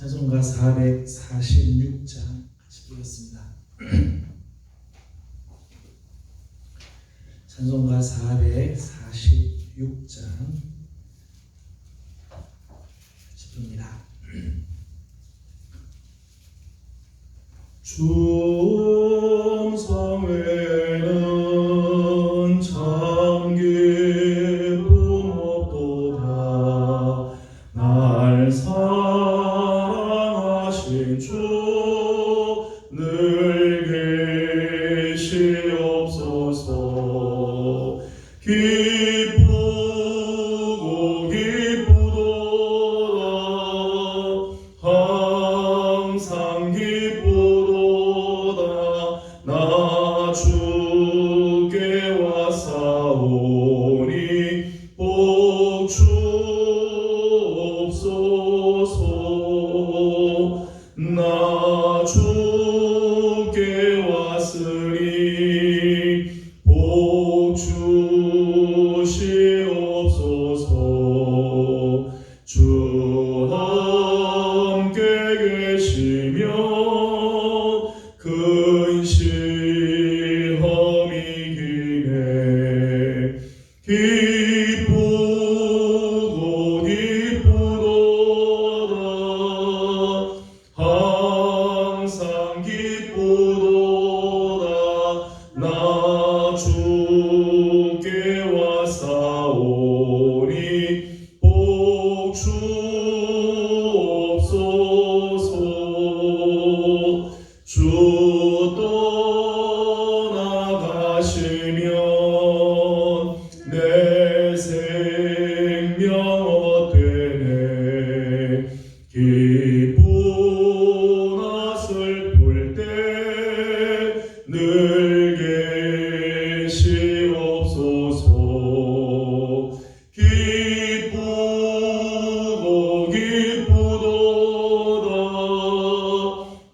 찬송가 446장 같이 보겠습니다. 찬송가 446장 같이 부릅니다. 주 음성에는 참 기쁨 없도다. 날 사랑하신 주 늘 계시옵소서. 기쁘고 기쁘도다. 항상 기쁘도다. 나 주께 왔사오니 복 주옵소서. 나 주께 왔으니 복 주시옵소서. 주 함께 계시며 근심함이 기네. 기쁘고 기쁘도다. 항상 기쁘도다. 나 주께 왔사오니 복 주옵소서. 주 떠나가시면 내 생명 헛되네. 기쁘나 슬플 때 늘 계시옵소서. 기쁘고 기쁘도다.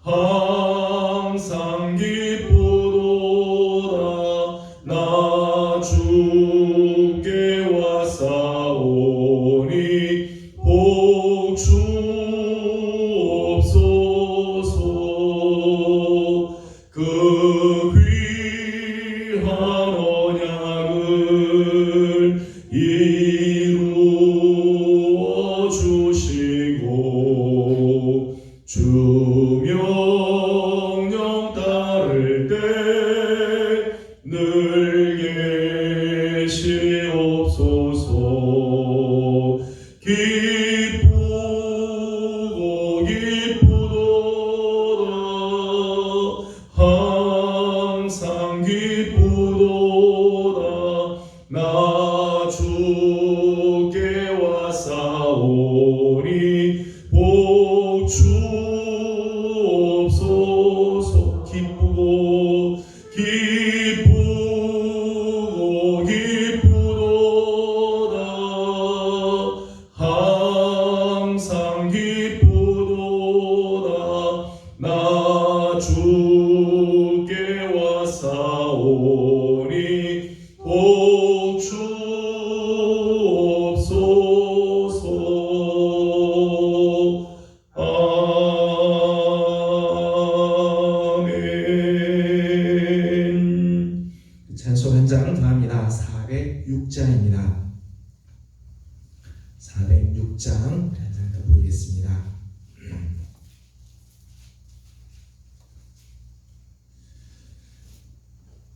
항상 기쁘도다. 나 주께 왔사오니 복 주옵소서. 그 귀한 언약을 이루어 주시고 주 명령 따를 때 늘 계시옵소서. 기쁘고 기쁘도다. 항상 기쁘도다. 나 주께 왔사오니 복 주옵소서. 기쁘고 기쁘고 기쁘도다. 항상 기쁘도다. 나 주께 왔사오니 복 주옵소서. 아멘. 찬송 한 장 더 합니다. 406장입니다. 406장 한 장 더 보겠습니다.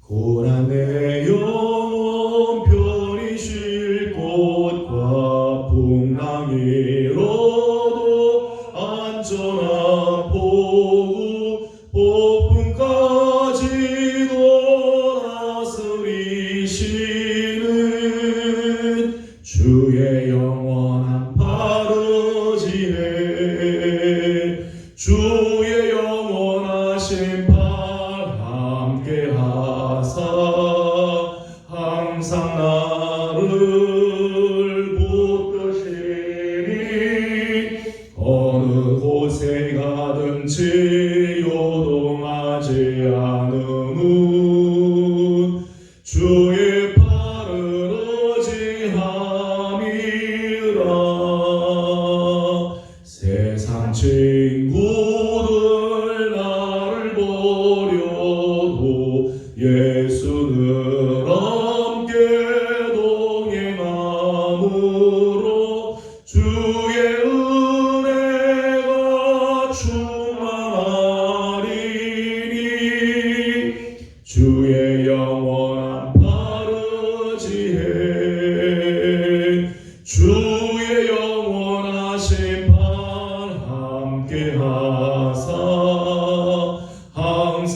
고난 내 영혼 편히 쉴 곳과 풍랑이로도 안전한 포구 폭풍까지도 다스리시는 주의 영원한 파르지네. 주의 영원하신 팔 함께 하사 항상 나를 붙드시니 어느 곳에 가든지 요동하지 않음은 주의 팔을 의지함이라. 세상 죄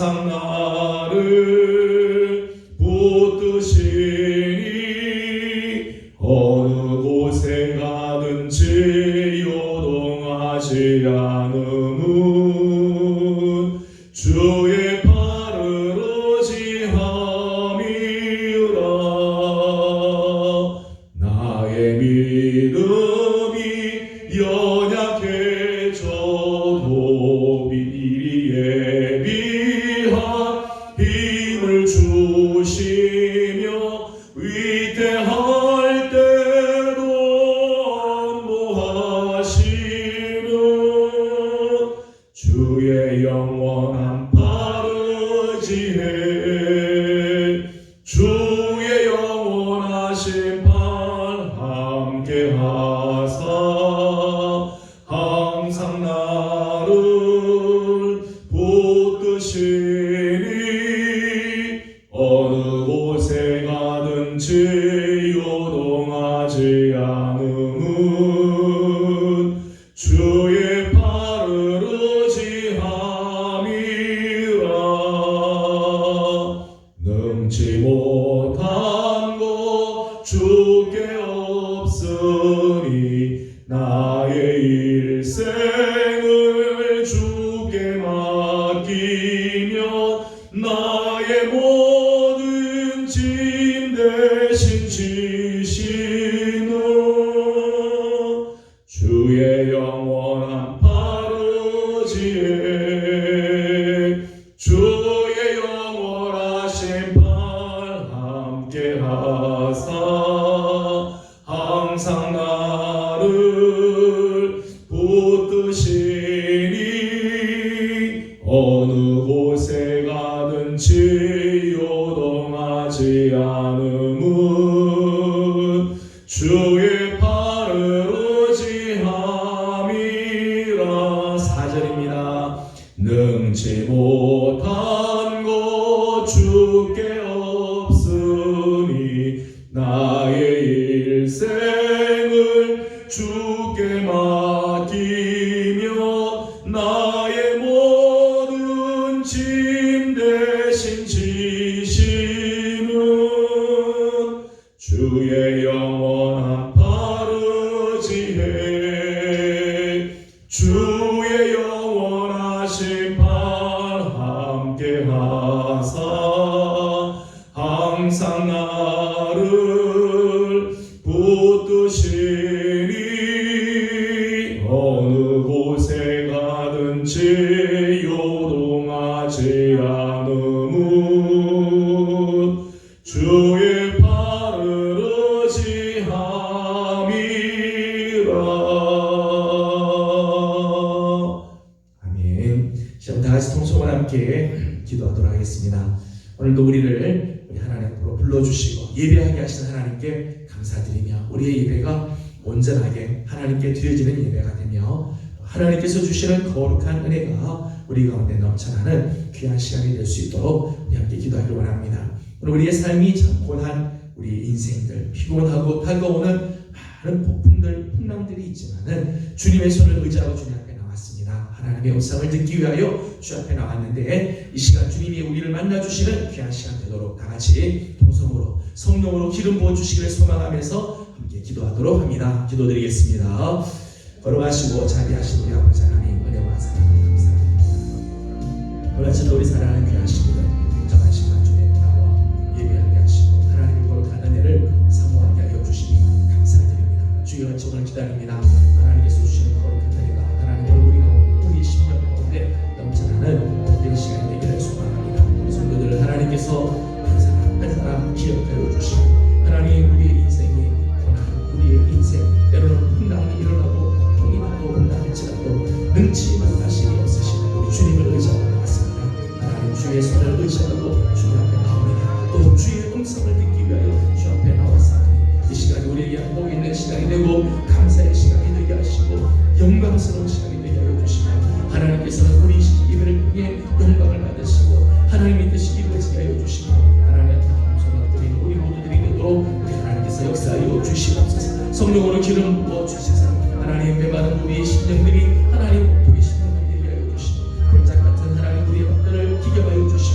항상 나를 붙드시니 어느 곳에 가든지 요동하지 않음은 주의 팔을 의지함이라. 나의 믿음이 연약해져도 미리 예비한 힘을 주시며 위대할 때도 안보하시는 주의 영원한 팔 의지해 주의 영원하신 팔 함께하사 항상 나를 붙드시니 어느 곳에 가든지 요동하지 않음은 주의 팔을 의지함이라. 능치 못한 것 주께 없으니 나의 일생을 주께 맡기며 나의 모든 짐 대신 지시는 주의 영원한 팔 의지해 주의 영원하신 팔 함께하사 항상 나를 붙드시니 어느 곳에 가든지 요동하지 않음은 주의 팔을 의지함이라. 4절입니다. 능치 못한 것 주께 없으니 나의 일생을 주께 맡기며 나의 모든 짐 대신 지시는 주의 영원한 팔 의지해 주의 영원하신 팔 함께하사 항상 나를 붙드시니 어느 곳에 가든지 요동하지 않음은 주의 팔을 의지함이라. 아멘. 시험 다 같이 통성을 함께 기도하도록 하겠습니다. 오늘도 우리 하나님 앞으로 불러주시고 예배하게 하신 하나님께 감사드리며 우리의 예배가 온전하게 하나님께 드려지는 예배가 되며 하나님께서 주시는 거룩한 은혜가 우리 가운데 넘쳐나는 귀한 시간이 될 수 있도록 우리 함께 기도하기를 원합니다. 오늘 우리의 삶이 참 고난 우리 인생들 피곤하고 다가오는 많은 폭풍들 풍랑들이 있지만은 주님의 손을 의지하고 주님 앞에 나왔습니다. 하나님의 음성을 듣기 위하여 주 앞에 나왔는데 이 시간 주님이 우리를 만나주시는 귀한 시간 되도록 다 같이 동성으로 성령으로 기름 부어주시기를 소망하면서 함께 기도하도록 합니다. 기도드리겠습니다. 걸어가시고 자비하신 우리 아버지 하나님 은혜와 사랑을 감사합니다. 오늘 아침도 우리 사랑하는 귀한 친구들 정한 시간 주에 나와 예배하게 하시고 하나님의 거룩한 은혜를 사모하게 하여 주시니 감사드립니다. 주의 은총을 기다립니다. 하나님께서 주시는 거룩한 은혜가 하나님 얼굴이 가운데 우리 심령 가운데 넘쳐나는 복된 시간이 되기를 소망합니다. 우리 성도들을 하나님께서 한 사람 한 사람 기억하여 주시고 하나님 우리의 인생이 고난 우리의 인생 때로는 풍랑이 일어나고 풍이 나도 풍랑일지라도 능치 못하심이 없으신 우리 주님을 의지하고 나왔습니다. 하나님 주의 손을 의지하고 주님 앞에 나옵니다. 또 주의 음성을 듣기 위하여 주 앞에 나왔사오니 이 시간이 우리에게 복 있는 시간이 되고 감사의 시간이 되게 하시고 영광스러운 시간이 되게 하여 주시고 하나님께서는 우리 예배를 통해 영광을 받으시고 하나님의 뜻이 이루어지게 하여 주시고 하나님 앞에 감사를 드리는 우리 모두들이 되도록 우리 하나님께서 역사하여 주시옵소서. 성령으로 기름 부어 주시사 하나님 메마른 우리의 심령들이 하나님 복의 심령을 되게 하여 주시고 불작 같은 하나님 우리의 밥들을 기경하여 주시고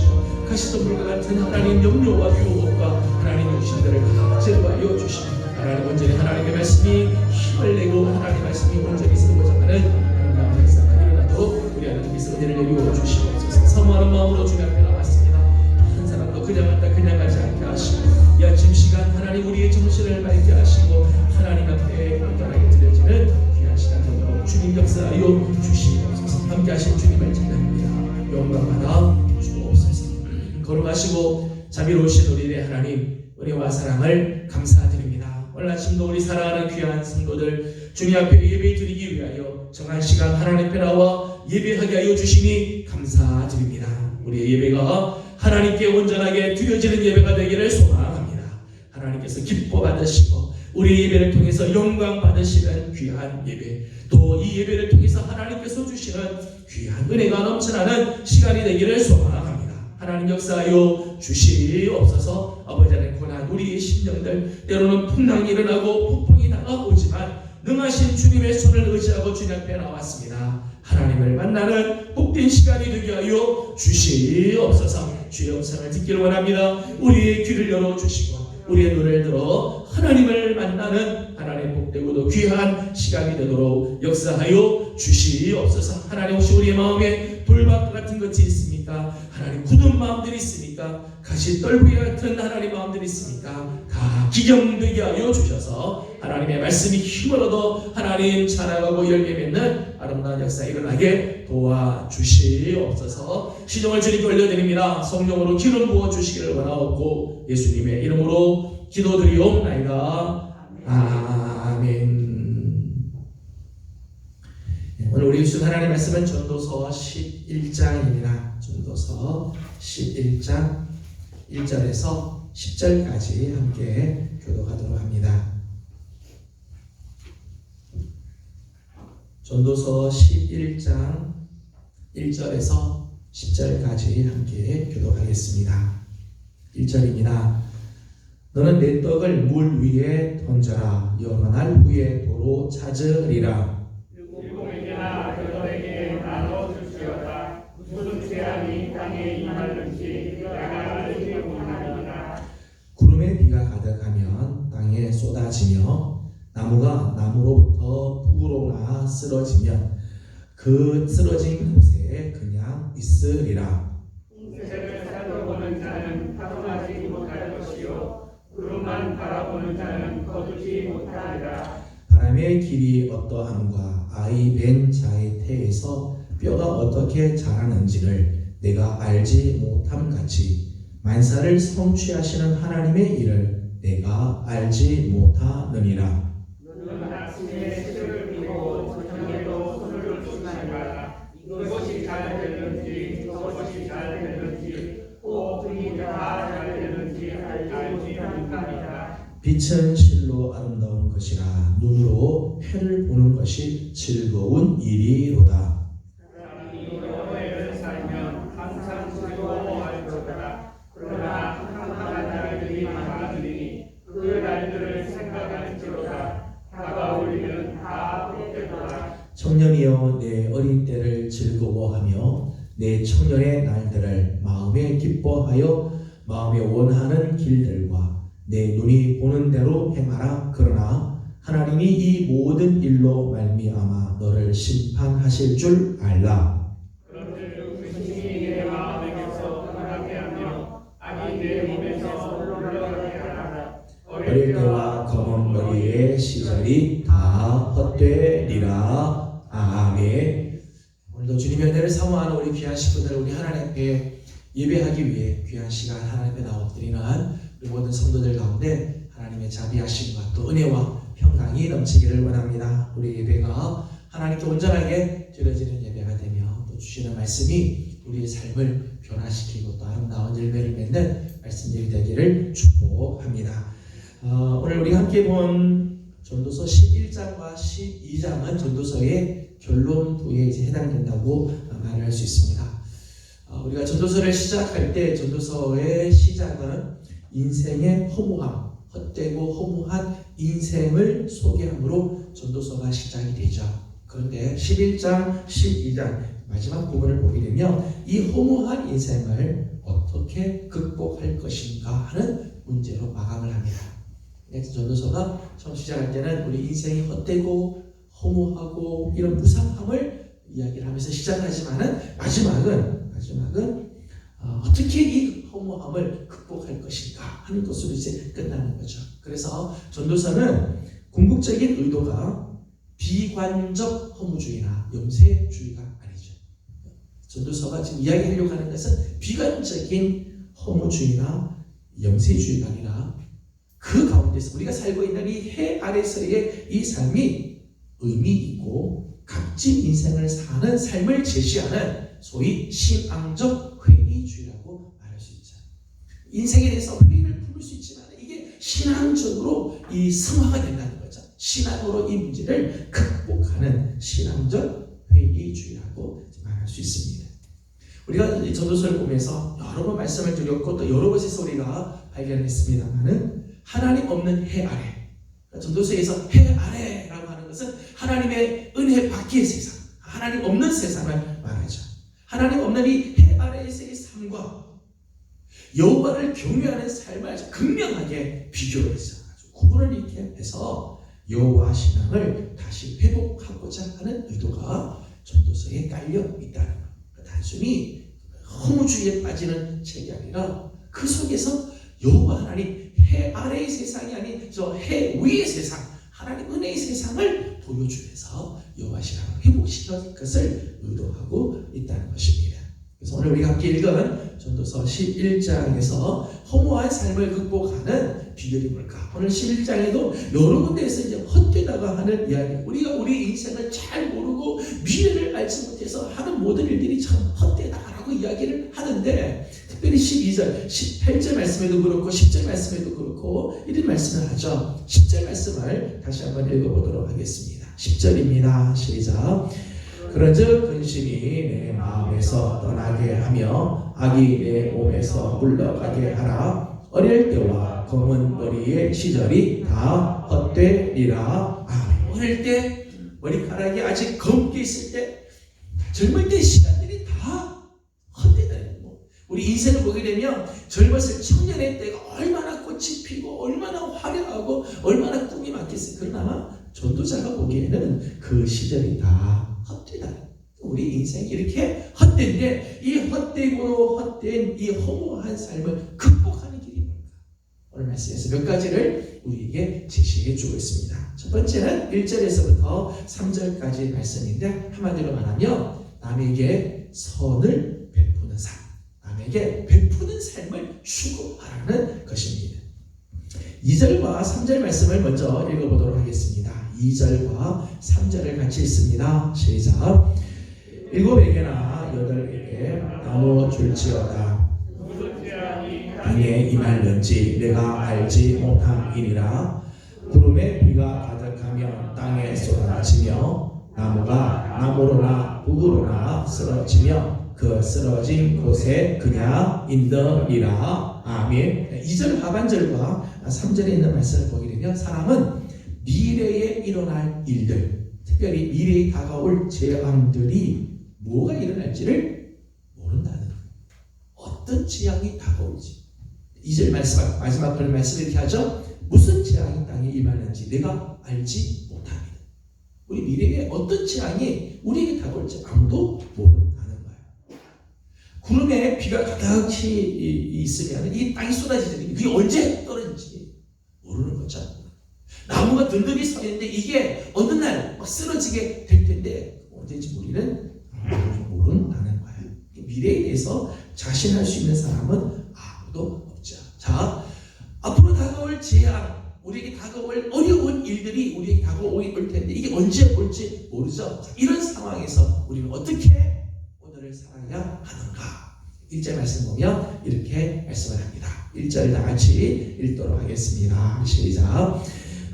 가시덤불과 같은 하나님 염려와 유혹과 하나님 욕심들을 다 제거하여 주시고 하나님 온전히 하나님의 말씀이 힘을 내고 하나님의 말씀이 온전히 쓰고자 하는 하나님 역사가 일어나도록 우리 하나님께서 은혜를 내려 주시옵소서. 사모하는 마음으로 주님 앞에 나왔습니다. 한 사람도 그냥 왔다 그냥 가지 않게 하시고 이 아침 시간 하나님 우리의 정신을 맑게 하시고 하나님 앞에 온전하게 드려지는 귀한 시간 되도록 주님 역사하여 주시옵소서. 함께 하신 주님을 찬양합니다. 영광받아 주옵소서. 걸어가시고 자비로우신 우리의 하나님 은혜와 사랑을 감사드립니다. 오늘 아침도 우리 사랑하는 귀한 성도들 주님 앞에 예배 드리기 위하여 정한 시간 하나님 앞에 나와 예배하게 하여 주시니 감사드립니다. 우리의 예배가 하나님께 온전하게 드려지는 예배가 되기를 소망합니다. 하나님께서 기뻐 받으시고 우리 예배를 통해서 영광 받으시는 귀한 예배, 또 이 예배를 통해서 하나님께서 주시는 귀한 은혜가 넘쳐나는 시간이 되기를 소망합니다. 하나님 역사하여 주시옵소서. 아버지 하나님 고난 우리의 심령들 때로는 풍랑이 일어나고 폭풍이 다가오지만 능하신 주님의 손을 의지하고 주님 앞에 나왔습니다. 하나님을 만나는 복된 시간이 되게 하여 주시옵소서. 주의 음성을 듣기를 원합니다. 우리의 귀를 열어주시고 우리의 눈을 들어 하나님을 만나는 하나님 복되고도 귀한 시간이 되도록 역사하여 주시옵소서. 하나님 혹시 우리의 마음에 돌박 같은 것이 있습니까? 하나님 굳은 마음들이 있습니까? 가시 떨부이 같은 하나님 마음들이 있습니까? 다 기경되게 하여 주셔서 하나님의 말씀이 힘을 얻어 하나님 찬양하고 열매 맺는 아름다운 역사 일어나게 도와주시옵소서. 시종을 주님께 올려드립니다. 성령으로 기름 부어 주시기를 원하옵고 예수님의 이름으로 기도드리옵나이다. 아멘. 오늘 우리 주신 하나님의 말씀은 전도서 11장입니다. 전도서 11장 1절에서 10절까지 함께 교독하도록 합니다. 전도서 11장 1절에서 10절까지 함께 교독하겠습니다. 1절입니다. 너는 내 떡을 물 위에 던져라. 여러 후에 도로 찾으리라. 일곱에게나 여덟에게 나눠 주시었다. 무슨 재앙이 땅에 임하는지 내가 알지 못하리라. 구름에 비가 가득하면 땅에 쏟아지며 나무가 나무로부터 불어나 쓰러지면 그 쓰러진 곳에 그냥 있으리라. 새를 살펴보는 자는 타고나지 못할 것이요 구름만 바라보는 자는 거두지 못하리라. 바람의 길이 어떠함과 아이 벤 자의 태에서 뼈가 어떻게 자라는지를 내가 알지 못함같이 만사를 성취하시는 하나님의 일을 내가 알지 못하느니라. 너는 아침에 실을 비고 저녁에도 손을 조심하라. 이것이 잘 되는지 저것이 잘 되는지 꼭 그이 다 잘 되는지 알지 못하리라. 빛은 실로 아름다운 것이라 눈으로 해를 보는 것이 즐거운 일이로다. 사람이 여러 해를 살면 항상 즐거워할 것이다. 그러나 한탄한 날들이 많으니 그 날들을 생각할지로다. 다가오리는 다 헛되도다. 청년이여 내 어린 때를 즐거워하며 내 청년의 날들을 마음에 기뻐하여 마음에 원하는 길들과 내 눈이 보는 대로 행하라. 그러나 하나님이 이 모든 일로 말미암아 너를 심판하실 줄 알라. 그런즉 의심이 내 마음에게서 떠나게 하며 악이 내 몸에서 물러가게 하라. 어릴 때와 검은 머리의 시절이 다 헛되리라. 아멘. 오늘도 주님의 은혜를 사모하는 우리 귀한 식구들 우리 하나님 앞에 예배하기 위해 귀한 시간 하나님 앞에 나와드리는 우리 모든 성도들 가운데 하나님의 자비하심과 또 은혜와 평강이 넘치기를 원합니다. 우리 예배가 하나님께 온전하게 드려지는 예배가 되며 또 주시는 말씀이 우리의 삶을 변화시키고 또 아름다운 열매를 맺는 말씀들이 되기를 축복합니다. 오늘 우리 함께 본 전도서 11장과 12장은 전도서의 결론부에 이제 해당된다고 말을 할 수 있습니다. 우리가 전도서를 시작할 때 전도서의 시작은 인생의 허무함, 헛되고 허무한 인생을 소개함으로 전도서가 시작이 되죠. 그런데 11장, 12장 마지막 부분을 보게 되면 이 허무한 인생을 어떻게 어떻게 극복할 것인가 하는 문제로 마감을 합니다. 전도서가 처음 시작할 때는 우리 인생이 헛되고 허무하고 이런 무상함을 이야기를 하면서 시작하지만은 마지막은 어떻게 이 허무함을 극복할 것인가 하는 것으로 이제 끝나는 거죠. 그래서 전도서는 궁극적인 의도가 비관적 허무주의나 염세주의가 아니죠. 전도서가 지금 이야기하려고 하는 것은 비관적인 허무주의나 염세주의가 아니라 그 가운데서 우리가 살고 있는 이 해 아래서의 이 삶이 의미 있고 값진 인생을 사는 삶을 제시하는 소위 신앙적 회의주의라고 말할 수 있죠. 인생에 대해서 회의를 풀 수 있지만 이게 신앙적으로 이 승화가 된다는 거죠. 신앙으로 이 문제를 극복하는 신앙적 회의주의라고 말할 수 있습니다. 우리가 이 전도서를 보면서 여러 번 말씀을 드렸고 또 여러 곳에서 우리가 발견했습니다만은 하나님 없는 해 아래, 전도서에서 해 아래라고 하는 것은 하나님의 은혜 밖의 세상, 하나님 없는 세상을 말하죠. 하나님 없는 이 해 아래에서의 삶과 여호와를 경외하는 삶을 아주 극명하게 비교해서 구분을 이렇게 해서 여호와 신앙을 다시 회복하고자 하는 의도가 전도서에 깔려 있다는 것. 단순히 허무주의에 빠지는 책이 아니라 그 속에서 여호와 하나님 해 아래의 세상이 아닌 저 해 위의 세상, 하나님 은혜의 세상을 보여주면서 여호와 신앙을 회복시킬 것을 의도하고 있다는 것입니다. 그래서 오늘 우리가 함께 읽은 전도서 11장에서 허무한 삶을 극복하는 비결이 뭘까? 오늘 11장에도 여러 군데에서 이제 헛되다가 하는 이야기, 우리가 우리 인생을 잘 모르고 미래를 알지 못해서 하는 모든 일들이 참 헛되다라고 이야기를 하는데, 특별히 12절, 18절 말씀에도 그렇고 10절 말씀에도 그렇고 이런 말씀을 하죠. 10절 말씀을 다시 한번 읽어보도록 하겠습니다. 10절입니다. 시작. 그런즉 근심이 내 마음에서 떠나게 하며 악이 내 몸에서 물러가게 하라. 어릴 때와 검은 머리의 시절이 다 헛되리라. 어릴 때 머리카락이 아직 검게 있을 때, 젊을 때 시간들이 다 헛되다는 거. 우리 인생을 보게 되면 젊었을 청년의 때가 얼마나 꽃이 피고 얼마나 화려하고 얼마나 꿈이 많겠어요. 그러나 전도자가 보기에는 그 시절이 다 헛되다. 우리 인생이 이렇게 헛된데 이 헛되고 헛된 이 허무한 삶을 극복하는 길이 뭘까? 오늘 말씀에서 몇 가지를 우리에게 제시해 주고 있습니다. 첫 번째는 1절에서부터 3절까지 말씀인데, 한마디로 말하면 남에게 선을 베푸는 삶, 남에게 베푸는 삶을 추구하라는 것입니다. 2절과 3절 말씀을 먼저 읽어보도록 하겠습니다. 2절과 3절을 같이 읽습니다. 시작. 7에게나 8에게 나누어 줄지어다. 땅에 임할는지 내가 알지 못함이니라. 구름에 비가 가득하면 땅에 쏟아지며 나무가 나무로나 북으로나 쓰러지며 그 쓰러진 곳에 그냥 인더이라. 아멘. 2절 하반절과 3절에 있는 말씀을 보게 되면 사람은 미래에 일어날 일들, 특별히 미래에 다가올 재앙들이 뭐가 일어날지를 모른다는 거예요. 어떤 재앙이 다가올지. 2절 말씀, 마지막 절 말씀 이렇게 하죠. 무슨 재앙이 땅에 임하는지 내가 알지 못합니다. 우리 미래에 어떤 재앙이 우리에게 다가올지 아무도 모른다는 거예요. 구름에 비가 가득히 있으면 이 땅이 쏟아지는데 그게 언제 떨어질지 모르는 거죠. 나무가 든든히 서 있는데 이게 어느 날 막 쓰러지게 될 텐데 언제인지 우리는 모른다는 거예요. 미래에 대해서 자신할 수 있는 사람은 아무도 없죠. 자, 앞으로 다가올 재앙, 우리에게 다가올 어려운 일들이 우리에게 다가올 텐데 이게 언제 올지 모르죠. 이런 상황에서 우리는 어떻게 오늘을 살아야 하는가? 1절 말씀 보면 이렇게 말씀을 합니다. 1절 다 같이 읽도록 하겠습니다. 시작.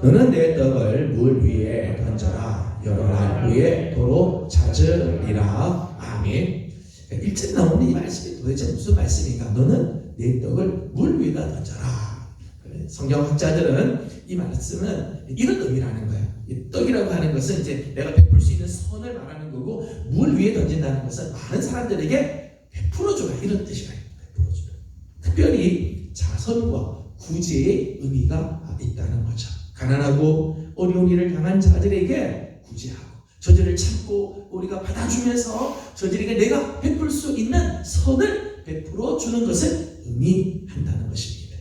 너는 내 떡을 물 위에 던져라. 여러 날 후에 도로 찾으리라. 아멘. 1절 나오는 이 말씀이 도대체 무슨 말씀인가? 너는 내 떡을 물 위에다 던져라. 성경학자들은 이 말씀은 이런 의미라는 거예요. 이 떡이라고 하는 것은 이제 내가 베풀 수 있는 선을 말하는 거고, 물 위에 던진다는 것은 많은 사람들에게 베풀어줘라 이런 뜻이라요. 베풀어줘라. 특별히 자선과 구제의 의미가 있다는 거죠. 가난하고 어려운 일을 당한 자들에게 구제하고 저들을 참고 우리가 받아주면서 저들에게 내가 베풀 수 있는 선을 베풀어 주는 것을 의미한다는 것입니다.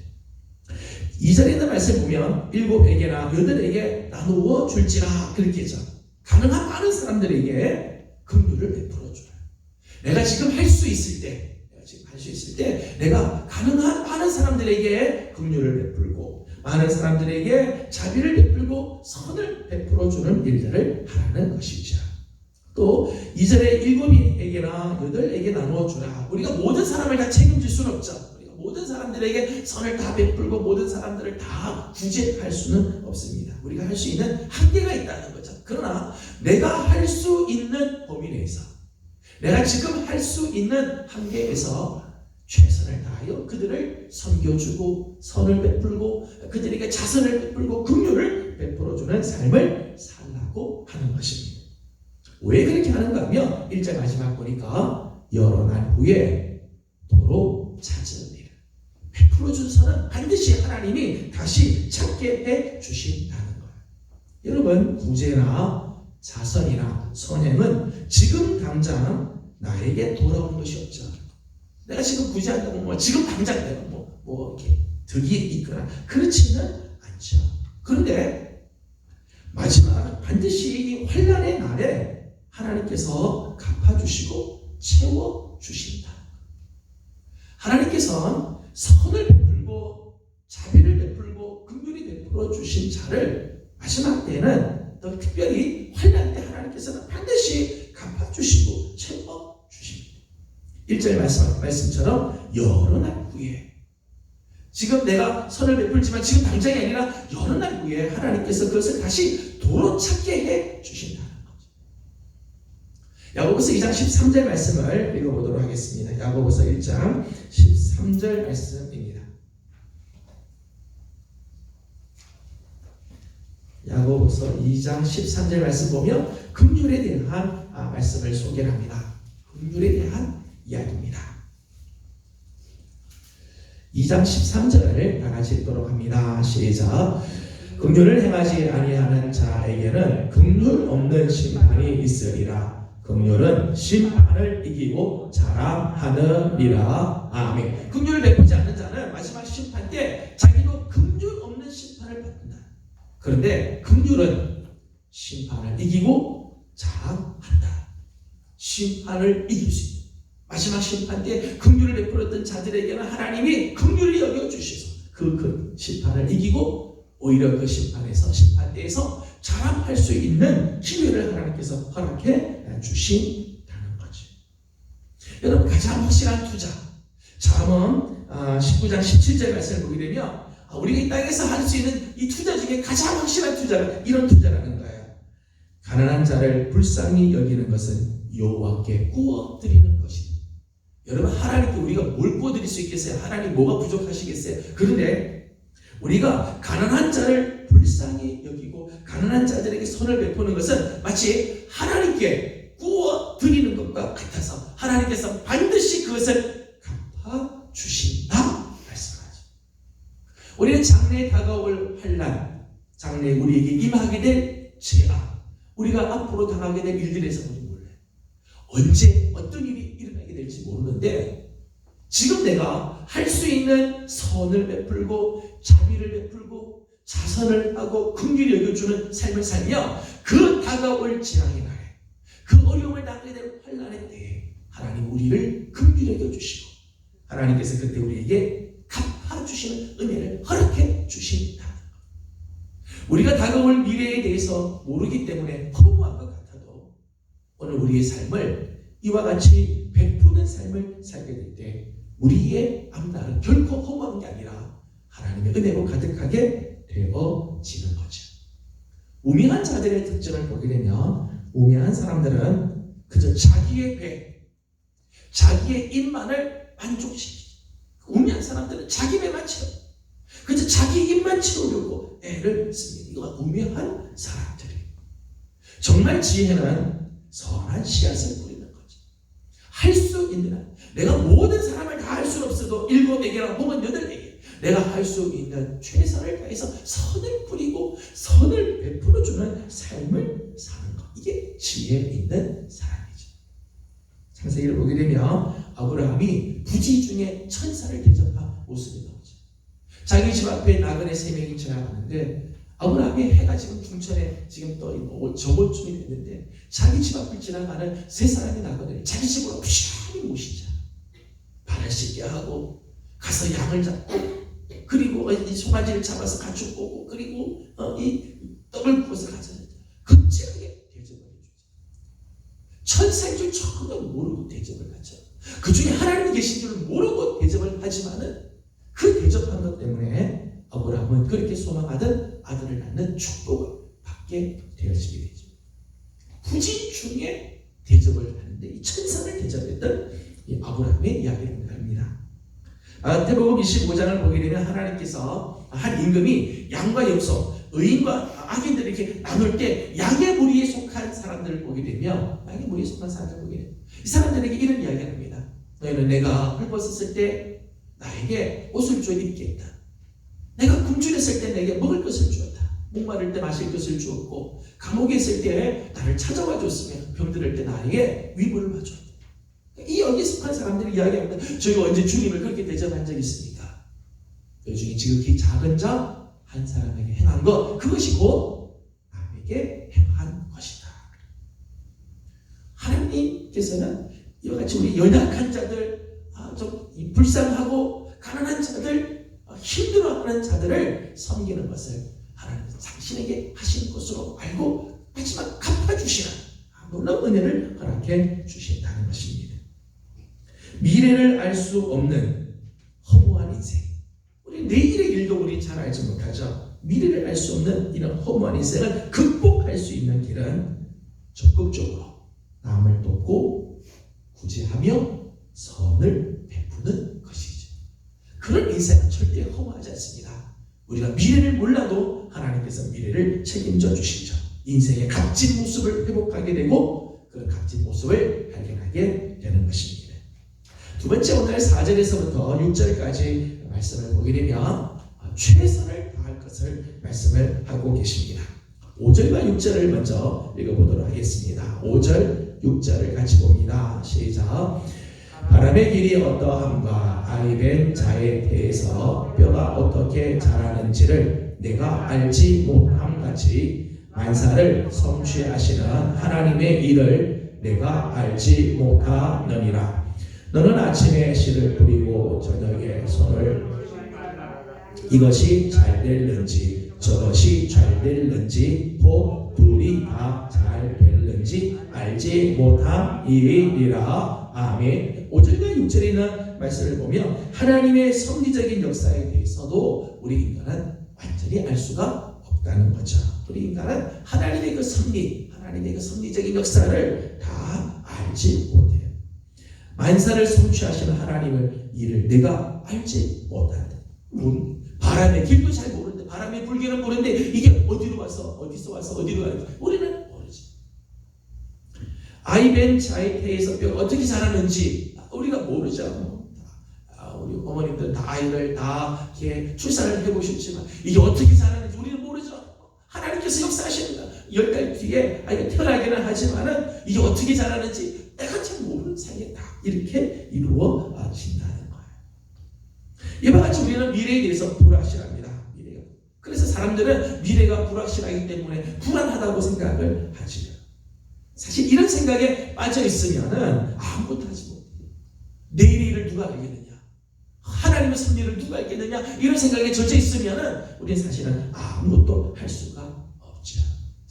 2절에 있는 말씀 보면 7에게나 8에게 나누어 줄지라 그렇게 했죠. 가능한 많은 사람들에게 긍휼을 베풀어 주라. 내가 지금 할 수 있을 때 내가 가능한 많은 사람들에게 긍휼을 베풀고 많은 사람들에게 자비를 베풀고 선을 베풀어 주는 일들을 하라는 것이죠. 또 2절에 7에게나 8에게 나누어 주라. 우리가 모든 사람을 다 책임질 수는 없죠. 우리가 모든 사람들에게 선을 다 베풀고 모든 사람들을 다 구제할 수는 없습니다. 우리가 할 수 있는 한계가 있다는 거죠. 그러나 내가 할 수 있는 범위 내에서 내가 지금 할 수 있는 한계에서 최선을 다하여 그들을 섬겨주고 선을 베풀고 그들에게 자선을 베풀고 긍휼을 베풀어주는 삶을 살라고 하는 것입니다. 왜 그렇게 하는가 하면 1절 마지막 보니까 여러 날 후에 도로 찾으리라. 베풀어준 선은 반드시 하나님이 다시 찾게 해 주신다는 거예요. 여러분, 구제나 자선이나 선행은 지금 당장 나에게 돌아오는 것이 없죠. 내가 지금 구제한다고 지금 당장 내가 이렇게 득이 있거나 그렇지는 않죠. 그런데 마지막 반드시 이 환난의 날에 하나님께서 갚아주시고 채워주신다. 하나님께서는 선을 베풀고 자비를 베풀고 긍휼히 베풀어 주신 자를 마지막 때는 더 특별히 환난 때 하나님께서는 반드시 갚아주시고 채워주십니다. 1절 말씀처럼 여러 날 후에 지금 내가 선을 베풀지만 지금 당장이 아니라 여러 날 후에 하나님께서 그것을 다시 도로 찾게 해 주신다는 거죠. 야고보서 2장 13절 말씀을 읽어보도록 하겠습니다. 야고보서 1장 13절 말씀입니다. 야고보서 2장 13절 말씀 보면 긍휼에 대한 말씀을 소개합니다. 긍휼에 대한 이야기입니다. 2장 13절을 다 같이 읽도록 합니다. 시작. 긍휼을 행하지 아니하는 자에게는 긍휼 없는 심판이 있으리라. 긍휼은 심판을 이기고 자랑하느니라. 아멘. 긍휼을 베푸지 않는 자는 마지막 심판 때 자기도 긍휼 없는 심판을 받는다. 그런데 긍휼은 심판을 이기고 자랑한다. 심판을 이길 수 있다. 마지막 심판 때 긍휼을 베풀었던 자들에게는 하나님이 긍휼히 여겨주셔서 그 심판을 이기고 오히려 그 심판대에서 자랑할 수 있는 기회를 하나님께서 허락해 주신다는 거죠. 여러분, 가장 확실한 투자, 잠언 19장 17절 말씀을 보게 되면 우리가 이 땅에서 할 수 있는 이 투자 중에 가장 확실한 투자가 이런 투자라는 거예요. 가난한 자를 불쌍히 여기는 것은 여호와께 구워 드리는 것이다. 여러분, 하나님께 우리가 뭘 구워드릴 수 있겠어요? 하나님 뭐가 부족하시겠어요? 그런데 우리가 가난한 자를 불쌍히 여기고 가난한 자들에게 선을 베푸는 것은 마치 하나님께 구워드리는 것과 같아서 하나님께서 반드시 그것을 갚아주신다 말씀하죠. 우리는 장래에 다가올 환난, 장래에 우리에게 임하게 될 재앙, 우리가 앞으로 당하게 될 일들에서 우리 몰라요. 언제 어떤 일이 일어나게 될지 모르는데 지금 내가 할 수 있는 선을 베풀고 자비를 베풀고 자선을 하고 긍휼히 여겨주는 삶을 살며 그 다가올 재앙의 날에 그 어려움을 당하게 될 환난의 때에 하나님 우리를 긍휼히 여겨주시고 하나님께서 그때 우리에게 갚아주시는 은혜를 허락해 주신다는 것. 우리가 다가올 미래에 대해서 모르기 때문에 허무한 것 같아도 오늘 우리의 삶을 이와 같이 베푸는 삶을 살게 될 때 우리의 앞날은 결코 허무한 게 아니라 하나님의 은혜로 가득하게 되어지는 거죠. 우매한 자들의 특징을 보게 되면 우매한 사람들은 그저 자기의 배, 자기의 입만을 만족시키죠. 우매한 사람들은 자기 배만 채워 그저 자기 입만 채우려고 애를 씁니다. 이거 우매한 사람들이에요. 정말 지혜는 선한 씨앗을 뿌리는 거죠. 할 수 있는 한 내가 모든 사람을 다 다 할 수는 없어도 7에게나 혹은 8에게 내가 할 수 있는 최선을 다해서 선을 뿌리고 선을 베풀어주는 삶을 사는 것, 이게 지혜 있는 사람이죠. 창세기를 보게 되면 아브라함이 부지 중에 천사를 대접한 모습이 나오죠. 자기 집 앞에 나그네 3명이 지나가는데 아브라함의 해가 지금 중천에 지금 떠 있고 저번쯤이 됐는데 자기 집 앞을 지나가는 3사람의 나그네를 자기 집으로 푸시하게 모시자. 발을 씻게 하고 가서 양을 잡고 그리고 이 송아지를 잡아서 가축 보고 그리고 이 떡을 구워서 가져다 극진하게 대접을 해주죠. 천사인 줄 전혀 모르고 대접을 하죠. 그 중에 하나님이 계신 줄 모르고 대접을 하지만은 그 대접한 것 때문에 아브라함은 그렇게 소망하던 아들을 낳는 축복을 받게 되어지게 되죠. 부지 중에 대접을 하는데 이 천사를 대접했던 이 아브라함의 이야기를 합니다. 마태복음 25장을 보게 되면 하나님께서 한 임금이 양과 염소, 의인과 악인들을 이렇게 나눌 때 양의 무리에 속한 사람들을 보게 되면 양의 무리에 속한 사람들을 보게 되면 이 사람들에게 이런 이야기를 합니다. 너희는 내가 헐벗었을 때 나에게 옷을 주어 입게 했다. 내가 굶주렸을 때 내게 먹을 것을 주었다. 목마를 때 마실 것을 주었고 감옥에 있을 때 나를 찾아와 줬으며 병들을 때 나에게 위로를 봐줬다. 이 여기에 속한 사람들이 이야기합니다. 저희가 언제 주님을 그렇게 대접한 적이 있습니까? 그 중에 지극히 작은 자 한 사람에게 행한 것, 그것이 곧 남에게 행한 것이다. 하나님께서는 이와 같이 우리 연약한 자들, 좀 불쌍하고 가난한 자들, 힘들어하는 자들을 섬기는 것을 하나님께서 당신에게 하시는 것으로 알고 마지막 갚아주시는 놀라운 은혜를 허락해 주신다는 것입니다. 미래를 알 수 없는 허무한 인생, 우리 내일의 일도 우리 잘 알지 못하죠. 미래를 알 수 없는 이런 허무한 인생을 극복할 수 있는 길은 적극적으로 남을 돕고 구제하며 선을 베푸는 것이죠. 그런 인생은 절대 허무하지 않습니다. 우리가 미래를 몰라도 하나님께서 미래를 책임져 주시죠. 인생의 값진 모습을 회복하게 되고 그 값진 모습을 발견하게 되는 것입니다. 두 번째, 오늘 4절에서부터 6절까지 말씀을 보게 되면 최선을 다할 것을 말씀을 하고 계십니다. 5절과 6절을 먼저 읽어보도록 하겠습니다. 5절, 6절을 같이 봅니다. 시작. 바람의 길이 어떠함과 아이벤 자에 대해서 뼈가 어떻게 자라는지를 내가 알지 못함 같이 만사를 성취하시는 하나님의 일을 내가 알지 못하느니라. 너는 아침에 씨를 뿌리고 저녁에 손을 이것이 잘 될는지 저것이 잘 될는지 혹 둘이 다 잘 될는지 알지 못함이니라. 아멘. 5절과 6절에 있는 말씀을 보면 하나님의 섭리적인 역사에 대해서도 우리 인간은 완전히 알 수가 없다는 거죠. 우리 인간은 하나님의 그 섭리, 하나님의 그 섭리적인 역사를 다 알지 못해요. 만사를 성취하시는 하나님의 일을 내가 알지 못한다. 바람의 길도 잘 모르는데, 바람의 불길은 모르는데 이게 어디로 와서 어디서 와서 어디로 가는지 우리는 모르지. 아이벤 자이테에서 뼈가 어떻게 자라는지 우리가 모르죠. 우리 어머님들 다 아이를 다 이렇게 출산을 해보셨지만 이게 어떻게 자라는지 우리는 모르죠. 하나님께서 역사하십니다. 10달 뒤에 아이가 태어나기는 하지만은 이게 어떻게 자라는지 내가 잘 모르는 사이에 다 이렇게 이루어진다는 거예요. 이와 같이 우리는 미래에 대해서 불확실합니다. 미래가. 그래서 사람들은 미래가 불확실하기 때문에 불안하다고 생각을 하지요. 사실 이런 생각에 빠져 있으면은 아무것도 하지 못해요. 내일의 일을 누가 알겠느냐? 하나님의 섭리를 누가 알겠느냐? 이런 생각에 젖어 있으면은 우리는 사실은 아무것도 할 수가 없죠.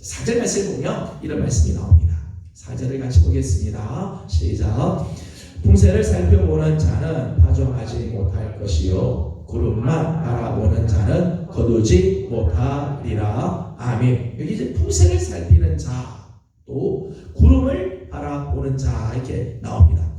4절 말씀을 보면 이런 말씀이 나옵니다. 4절을 같이 보겠습니다. 시작. 풍세를 살펴보는 자는 파종하지 못할 것이요 구름만 바라보는 자는 거두지 못하리라. 아멘. 여기 이제 풍세를 살피는 자, 또 구름을 바라보는 자 이렇게 나옵니다.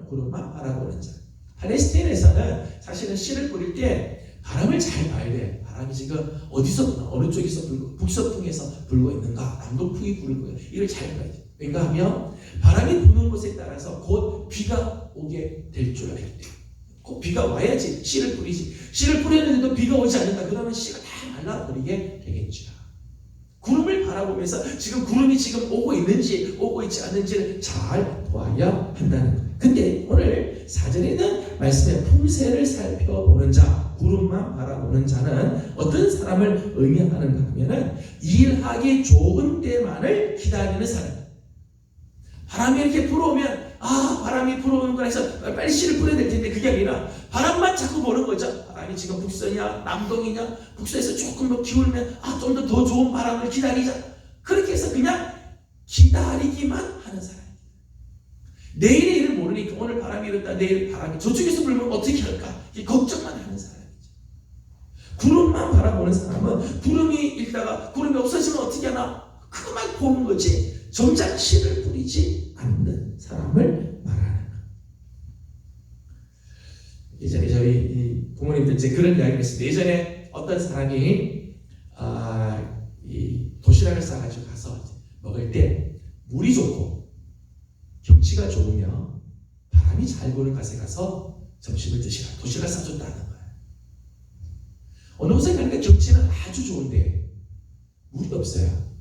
구름만 바라보는 자. 팔레스타인에서는 사실은 씨를 뿌릴 때 바람을 잘 봐야 돼. 바람이 지금 어디서 부나 어느 쪽에서 불고 북서풍에서 불고 있는가 남동풍이 불고 이걸 잘 봐야 돼. 왜냐하면 바람이 부는 곳에 따라서 곧 비가 오게 될 줄 알기 때문에 꼭 비가 와야지 씨를 뿌리지. 씨를 뿌렸는데도 비가 오지 않는다. 그러면 씨가 다 말라버리게 되겠죠. 구름을 바라보면서 지금 구름이 지금 오고 있는지 오고 있지 않는지를 잘 보아야 한다는 거예요. 근데 오늘 4절에는 말씀의 품새를 살펴보는 자, 구름만 바라보는 자는 어떤 사람을 의미하는가 하면은 일하기 좋은 때만을 기다리는 사람. 바람이 이렇게 불어오면 바람이 불어오는구나 해서 빨리 씨를 뿌려야 될 텐데 그게 아니라 바람만 자꾸 보는 거죠. 바람이 지금 북서냐 남동이냐, 북서에서 조금 더 기울면 좀 더 좋은 바람을 기다리자. 그렇게 해서 그냥 기다리기만 하는 사람. 내일의 일을 모르니까 오늘 바람이 이렇다, 내일 바람이 저쪽에서 불면 어떻게 할까? 걱정만 하는 사람이죠. 구름만 바라보는 사람은 구름이 일다가 구름이 없어지면 어떻게 하나? 그것만 보는 거지. 정작 씨를 뿌리지 않는 사람을 말하는 거예요. 예전에 저희 부모님들 이제 그런 이야기를 했습니다. 예전에 어떤 사람이 이 도시락을 싸가지고 가서 먹을 때 물이 좋고 경치가 좋으면 바람이 잘 부는 곳에 가서 점심을 드시라. 도시락을 싸줬다는 거예요. 어느 곳에 가니까 경치는 아주 좋은데 물이 없어요.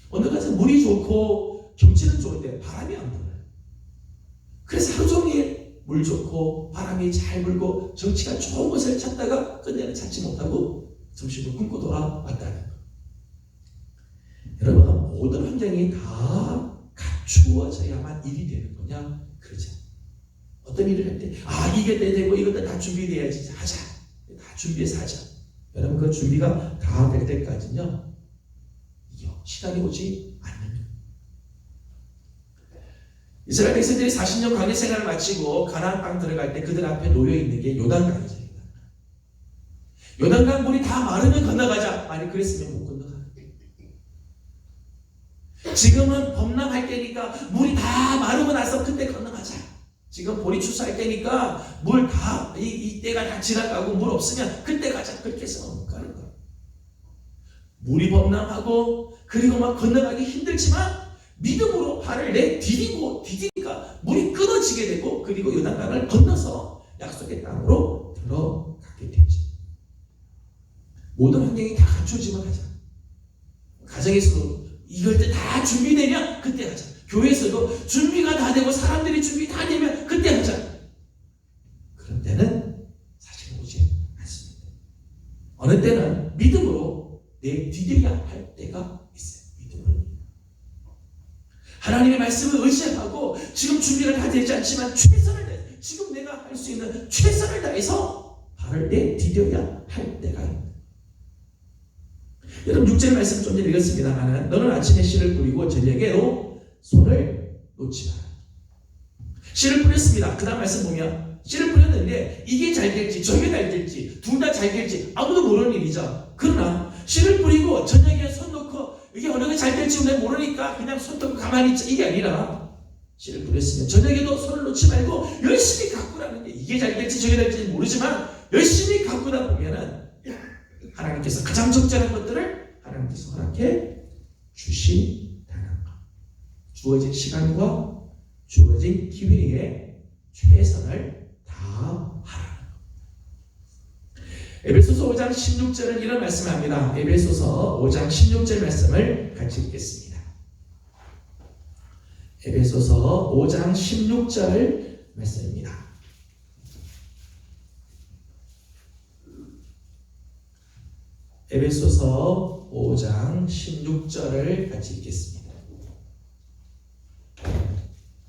어느 곳은 물이 좋고 경치는 좋은데 바람이 안 불어요. 그래서 하루 종일 물 좋고 바람이 잘 불고 경치가 좋은 곳을 찾다가 끝내는 찾지 못하고 점심을 굶고 돌아왔다는 거예요. 여러분, 모든 환경이 다 갖추어져야만 일이 되는 거냐? 그러죠. 어떤 일을 할 때 이게 때 되고 이것도 다 준비돼야지 하자. 다 준비해서 하자. 여러분, 그 준비가 다 될 때까지는요 시간이 오지 않는. 이스라엘 백성들이 40년 광야 생활을 마치고 가나안 땅 들어갈 때 그들 앞에 놓여 있는 게 요단강이죠. 요단강 물이 다 마르면 건너가자. 아니 그랬으면 못 건너가. 지금은 범람할 때니까 물이 다 마르고 나서 그때 건너가자. 지금 보리 추수할 때니까 물 다 이 때가 다 지나가고 물 없으면 그때 가자. 그렇게 해서 못 가는 거예요. 물이 범람하고 그리고 막 건너가기 힘들지만 믿음으로 발을 디디니까 물이 끊어지게 되고 그리고 요단강을 건너서 약속의 땅으로 들어가게 되죠. 모든 환경이 다 갖춰지면 하자. 가정에서도 이걸 때 다 준비되면 그때 하자. 교회에서도 준비가 다 되고 사람들이 준비 다 되면 그때 하자. 그런 때는 사실 오지 않습니다. 어느 때는 믿음으로 디뎌야 할 때가 있어요. 믿음으로. 하나님의 말씀을 의지하고 지금 준비가 다 되지 않지만 최선을 다해 지금 내가 할 수 있는 최선을 다해서 발을 디뎌야 할 때가 있습니다. 여러분 6절 말씀 좀 전에 읽었습니다만 너는 아침에 씨를 뿌리고 저녁에도 손을 놓지 마라. 씨를 뿌렸습니다. 그 다음 말씀 보면 씨를 뿌렸는데 이게 잘 될지 저게 잘 될지 둘 다 잘 될지 아무도 모르는 일이죠. 그러나 씨를 뿌리고 저녁에 손 놓고 이게 어느 게 잘 될지 우리가 모르니까 그냥 손 놓고 가만히 있자. 이게 아니라 씨를 뿌렸으면 저녁에도 손을 놓지 말고 열심히 가꾸라는 게 이게 잘 될지 저게 될지 모르지만 열심히 가꾸다 보면은 하나님께서 가장 적절한 것들을 하나님께서 허락해 주신다는 것. 주어진 시간과 주어진 기회에 최선을 다하라는 것. 에베소서 5장 16절은 이런 말씀을 합니다. 에베소서 5장 16절 말씀을 같이 읽겠습니다. 에베소서 5장 16절 말씀입니다. 에베소서 5장 16절을 같이 읽겠습니다.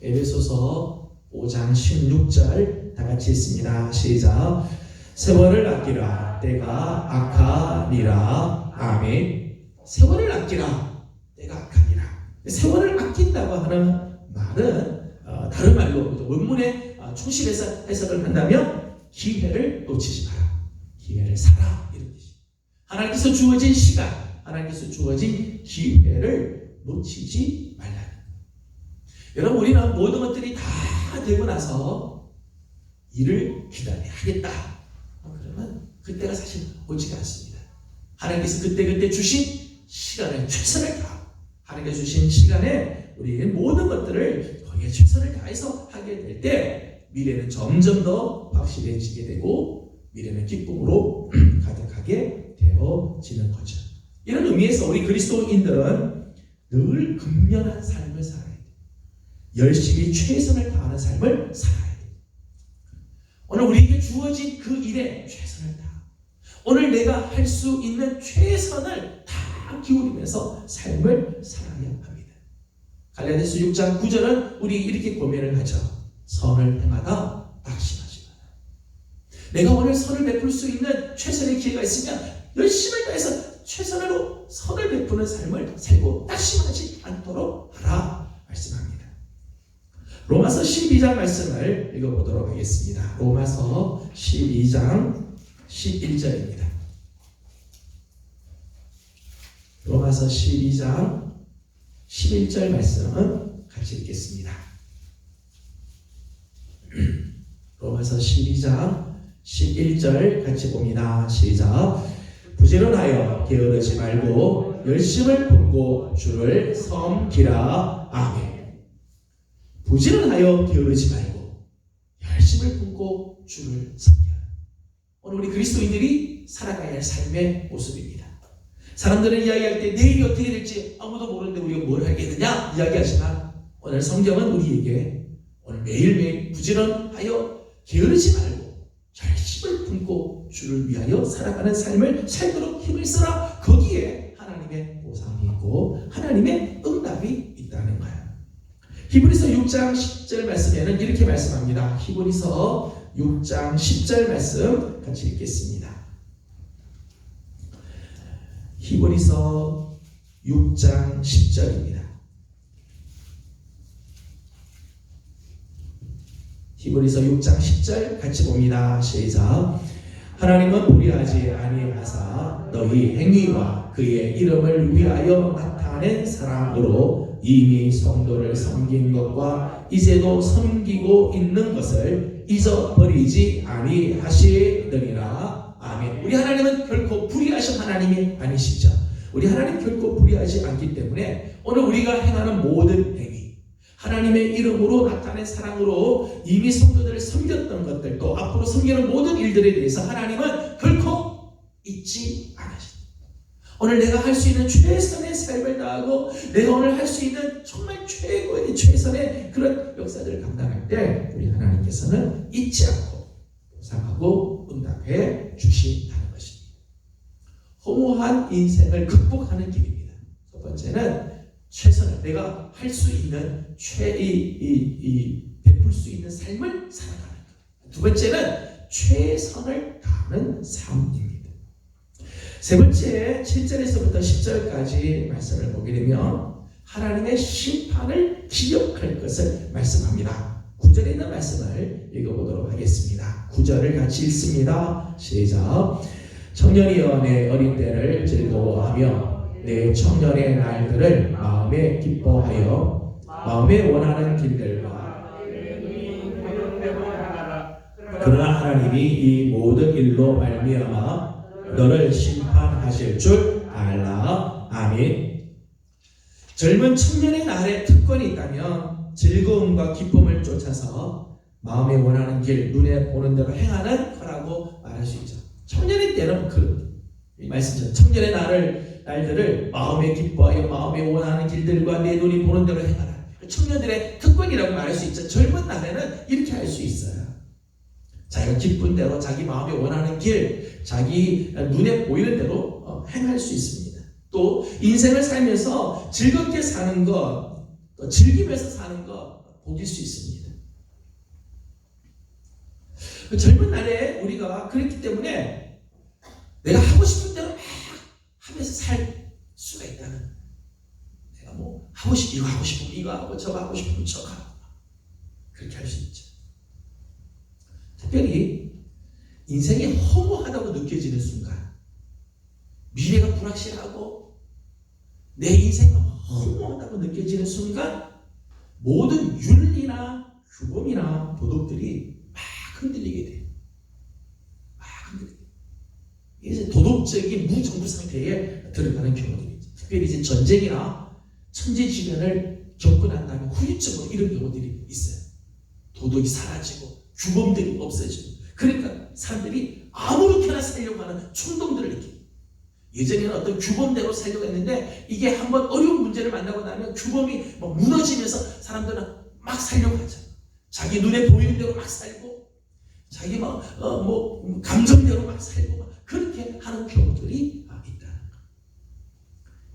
에베소서 5장 16절 다 같이 읽습니다. 시작. 세월을 아끼라 때가 악하니라. 아멘. 세월을 아끼라 때가 악하니라. 세월을 아낀다고 하는 말은 다른 말로 원문에 충실해서 해석을 한다면 기회를 놓치지 마라. 기회를 사라. 이런 뜻이에요. 하나님께서 주어진 시간, 하나님께서 주어진 기회를 놓치지 말라는 거예요. 여러분 우리는 모든 것들이 다 되고 나서 일을 기다려야겠다. 그러면 그때가 사실 오지가 않습니다. 하나님께서 그때 주신 시간을 최선을 다 하나님께서 주신 시간에 우리의 모든 것들을 거기에 최선을 다해서 하게 될 때 미래는 점점 더 확실해지게 되고 미래는 기쁨으로 가득하게 되어지는 거죠. 이런 의미에서 우리 그리스도인들은 늘 근면한 삶을 살아야 돼요. 열심히 최선을 다하는 삶을 살아야 돼요. 오늘 우리에게 주어진 그 일에 최선을 다. 오늘 내가 할 수 있는 최선을 다 기울이면서 삶을 살아야 합니다. 갈라디아서 6장 9절은 우리 이렇게 고민을 하죠. 선을 행하다 낙심하지 마라. 내가 오늘 선을 베풀 수 있는 최선의 기회가 있으면 열심을 다해서 최선으로 선을 베푸는 삶을 살고 낙심하지 않도록 하라 말씀합니다. 로마서 12장 말씀을 읽어보도록 하겠습니다. 로마서 12장 11절입니다. 로마서 12장 11절 말씀은 같이 읽겠습니다. 로마서 12장 11절 같이 봅니다. 시작. 부지런하여 게으르지 말고 열심을 품고 주를 섬기라. 아멘. 부지런하여 게으르지 말고 열심을 품고 주를 섬겨라. 오늘 우리 그리스도인들이 살아가야 할 삶의 모습입니다. 사람들은 이야기할 때 내일이 어떻게 될지 아무도 모르는데 우리가 뭘 하겠느냐 이야기하지만 오늘 성경은 우리에게 오늘 매일매일 부지런하여 게으르지 말고 열심을 품고 주를 위하여 살아가는 삶을 살도록 힘을 써라. 거기에 하나님의 보상이 있고 하나님의 응답이 있다는 거예요. 히브리서 6장 10절 말씀에는 이렇게 말씀합니다. 히브리서 6장 10절 말씀 같이 읽겠습니다. 히브리서 6장 10절입니다. 히브리서 6장 10절 같이 봅니다. 시작. 하나님은 불의하지 아니하사 너희 행위와 그의 이름을 위하여 나타낸 사랑으로 이미 성도를 섬긴 것과 이제도 섬기고 있는 것을 잊어버리지 아니하시느니라. 아멘. 우리 하나님은 결코 불의하신 하나님이 아니시죠. 우리 하나님 결코 불의하지 않기 때문에 오늘 우리가 행하는 모든 행위, 하나님의 이름으로 나타낸 사랑으로 이미 성도들을 섬겼던 것들, 또 앞으로 섬기는 모든 일들에 대해서 하나님은 결코 잊지 않으십니다. 오늘 내가 할 수 있는 최선의 삶을 다하고 내가 오늘 할 수 있는 정말 최고의 최선의 그런 역사들을 감당할 때 우리 하나님께서는 잊지 않고 보상하고 응답해 주신다는 것입니다. 허무한 인생을 극복하는 길입니다. 첫 번째는 최선을 내가 할 수 있는 베풀 수 있는 삶을 살아가는 것. 두 번째는 최선을 다하는 삶입니다. 세 번째 7절에서부터 10절까지 말씀을 보게 되면 하나님의 심판을 기억할 것을 말씀합니다. 9절에 있는 말씀을 읽어보도록 하겠습니다. 9절을 같이 읽습니다. 시작. 청년이여 내 어린 때를 즐거워하며 내 청년의 날들을 마음에 기뻐하여 마음에 원하는 길들과 그러나 하나님이 이 모든 일로 말미암아 너를 심판하실 줄 알라. 아멘. 젊은 청년의 날에 특권이 있다면 즐거움과 기쁨을 쫓아서 마음에 원하는 길, 눈에 보는 대로 행하는 거라고 말할 수 있죠. 청년의 때는 이 말씀처럼 청년의 날들을 마음에 기뻐하여 마음에 원하는 길들과 내 눈이 보는 대로 행하라. 청년들의 특권이라고 말할 수 있죠. 젊은 날에는 이렇게 할 수 있어요. 자기가 기쁜 대로 자기 마음에 원하는 길, 자기 눈에 보이는 대로 행할 수 있습니다. 또 인생을 살면서 즐겁게 사는 것, 또 즐기면서 사는 것 보길 수 있습니다. 젊은 날에 우리가 그렇기 때문에 내가 하고 싶은 대로 막 하면서 살 수가 있다는, 내가 뭐 하고 싶은 이거 하고 싶으면 이거 하고 저거 하고 싶으면 저거 하고 그렇게 할 수 있죠. 특별히 인생이 허무하다고 느껴지는 순간, 미래가 불확실하고 내 인생이 허무하다고 느껴지는 순간 모든 윤리나 규범이나 도덕들이 막 흔들리게 돼요. 막 흔들리게 돼요. 이제 도덕적인 무정부 상태에 들어가는 경우들이 있죠. 특별히 이제 전쟁이나 천재지변을 겪고 난 다음에 후유증으로 이런 경우들이 있어요. 도덕이 사라지고 규범들이 없어지고, 그러니까 사람들이 아무렇게나 살려고 하는衝動들을 느끼고, 예전에는 어떤 규범대로 살려고 했는데 이게 한번 어려운 문제를 만나고 나면 규범이 막 무너지면서 사람들은 막 살려고 하죠. 자기 눈에 보이는 대로 막 살고, 자기 감정대로 막 살고, 막 그렇게 하는 경우들이 있다는 거.